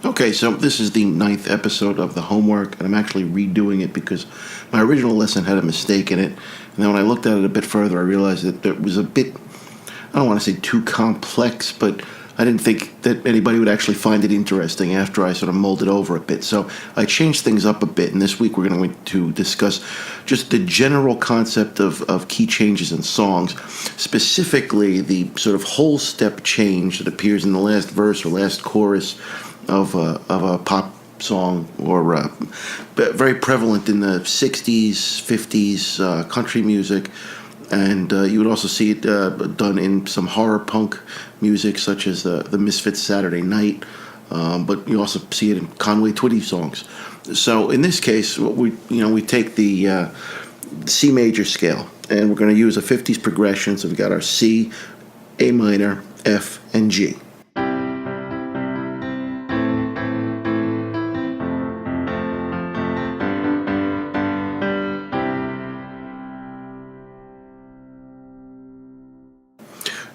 Okay, so this is the ninth episode of the homework, and I'm actually redoing it because my original lesson had a mistake in it. And then when I looked at it a bit further, I realized that it was a bit, I don't want to say too complex, but I didn't think that anybody would actually find it interesting after I sort of mulled it over a bit. So I changed things up a bit, and this week we're going to discuss just the general concept of key changes in songs, specifically the sort of whole step change that appears in the last verse or last chorus of a pop song, or very prevalent in the 60s, 50s country music. And you would also see it done in some horror punk music, such as the Misfits' Saturday Night. But you also see it in Conway Twitty songs. So in this case, we take the C major scale, and we're going to use a 50s progression. So we've got our C, A minor, F, and G.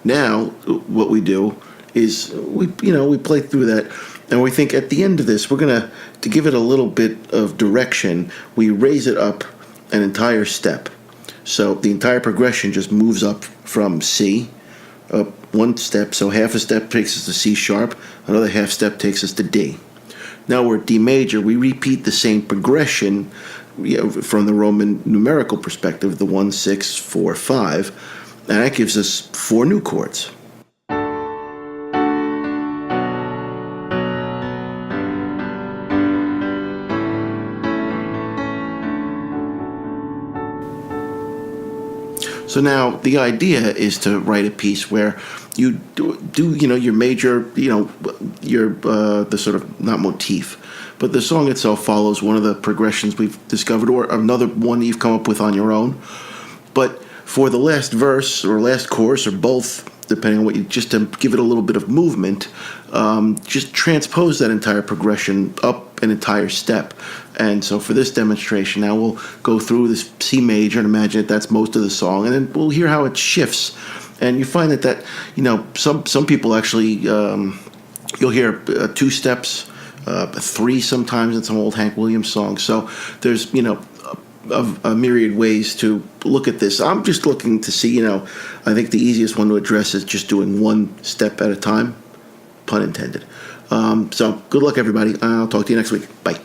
Now, what we do is we play through that, and we think at the end of this, we're gonna, to give it a little bit of direction, we raise it up an entire step. So the entire progression just moves up from C, up one step. So half a step takes us to C sharp, another half step takes us to D. Now we're at D major. We repeat the same progression, from the Roman numerical perspective, the 1, 6, 4, 5. And that gives us 4 new chords. So now the idea is to write a piece where you do your major, your the sort of, not motif, but the song itself follows one of the progressions we've discovered, or another one that you've come up with on your own. But for the last verse or last chorus, or both, depending on what you, just to give it a little bit of movement, just transpose that entire progression up an entire step. And so for this demonstration, now we'll go through this C major and imagine that's most of the song, and then we'll hear how it shifts. And you find that some people actually, you'll hear 2 steps, 3 sometimes in some old Hank Williams songs. So there's a myriad ways to look at this. I'm just looking to see, I think the easiest one to address is just doing one step at a time, pun intended. So good luck, everybody. I'll talk to you next week. Bye.